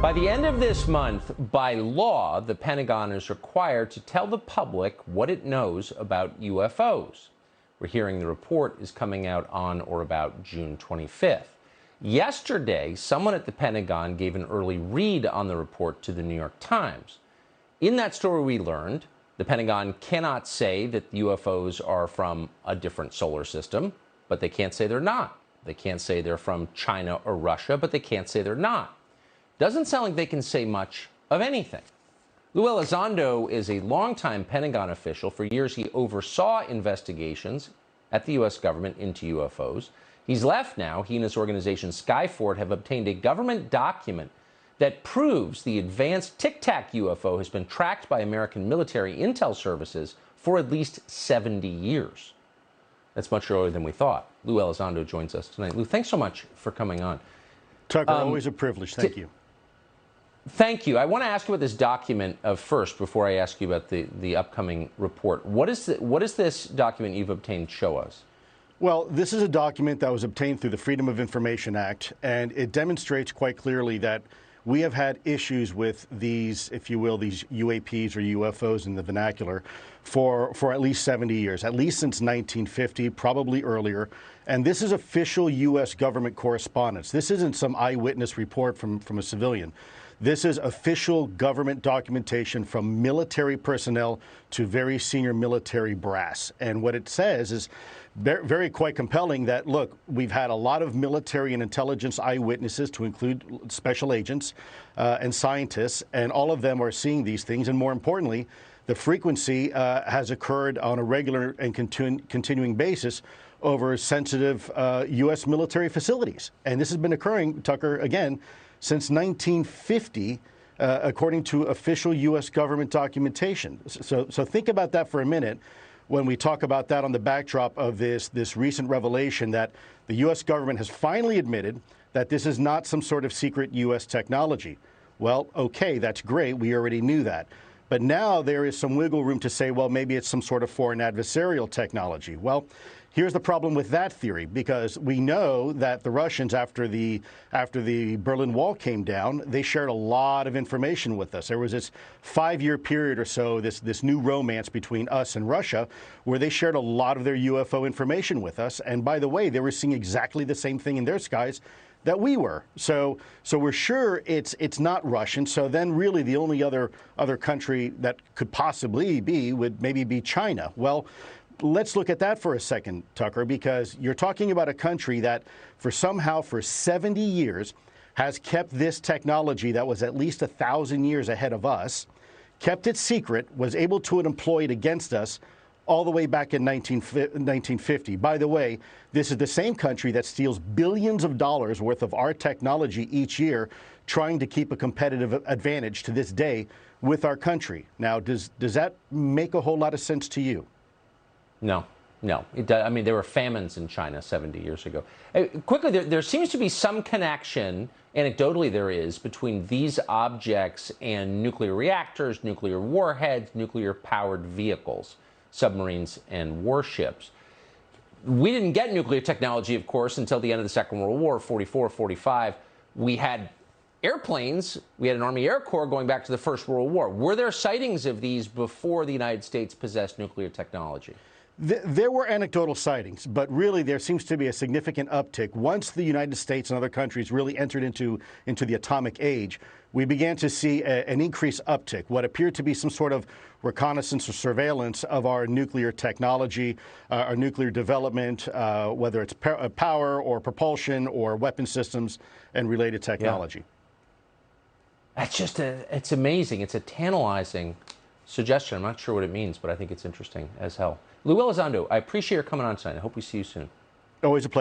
By the end of this month, by law, the Pentagon is required to tell the public what it knows about UFOs. We're hearing the report is coming out on or about June 25th. Yesterday, someone at the Pentagon gave an early read on the report to the New York Times. In that story, we learned the Pentagon cannot say that UFOs are from a different solar system, but they can't say they're not. They can't say they're from China or Russia, but they can't say they're not. Doesn't sound like they can say much of anything. Lue Elizondo is a longtime Pentagon official. For years, he oversaw investigations at the U.S. government into UFOs. He's left now. He and his organization Skyfort have obtained a government document that proves the advanced Tic Tac UFO has been tracked by American military intel services for at least 70 years. That's much earlier than we thought. Lue Elizondo joins us tonight. Lue, thanks so much for coming on. Tucker, always a privilege. Thank you. Thank you. I want to ask you about this document first before I ask you about the upcoming report. What does this document you've obtained show us? Well, this is a document that was obtained through the Freedom of Information Act, and it demonstrates quite clearly that we have had issues with these, if you will, these UAPs or UFOs in the vernacular for at least 70 years, at least since 1950, probably earlier. And this is official U.S. government correspondence. This isn't some eyewitness report from a civilian. This is official government documentation from military personnel to very senior military brass. And what it says is very quite compelling that, look, we've had a lot of military and intelligence eyewitnesses, to include special agents and scientists, and all of them are seeing these things. And more importantly, the frequency has occurred on a regular and continuing basis over sensitive U.S. military facilities. And this has been occurring, Tucker, again, since 1950, according to official U.S. government documentation. So think about that for a minute when we talk about that on the backdrop of this recent revelation that the U.S. government has finally admitted that this is not some sort of secret U.S. technology. Well, okay, that's great. We already knew that. But now there is some wiggle room to say, well, maybe it's some sort of foreign adversarial technology. Well, here's the problem with that theory, because we know that the Russians, after the Berlin Wall came down, they shared a lot of information with us. There was this 5-year period or so, this new romance between us and Russia, where they shared a lot of their UFO information with us. And by the way, they were seeing exactly the same thing in their skies that we were. So we're sure it's not Russian. So then really the only other country that could possibly be would maybe be China. Well, let's look at that for a second, Tucker, because you're talking about a country that for 70 years has kept this technology that was at least 1,000 years ahead of us, kept it secret, was able to employ it against us all the way back in 1950. By the way, this is the same country that steals billions of dollars worth of our technology each year, trying to keep a competitive advantage to this day with our country. Now, does that make a whole lot of sense to you? No. It does. I mean, there were famines in China 70 years ago. Quickly, there seems to be some connection, anecdotally there is, between these objects and nuclear reactors, nuclear warheads, nuclear-powered vehicles, submarines and warships. We didn't get nuclear technology, of course, until the end of the Second World War, 44, 45. We had airplanes. We had an Army Air Corps going back to the First World War. Were there sightings of these before the United States possessed nuclear technology? There were anecdotal sightings, but really there seems to be a significant uptick. Once the United States and other countries really entered into the atomic age, we began to see an increased uptick, what appeared to be some sort of reconnaissance or surveillance of our nuclear technology, our nuclear development, whether it's power or propulsion or weapon systems and related technology. Yeah. It's amazing. It's a tantalizing suggestion. I'm not sure what it means, but I think it's interesting as hell. Lue Elizondo, I appreciate your coming on tonight. I hope we see you soon. Always a pleasure.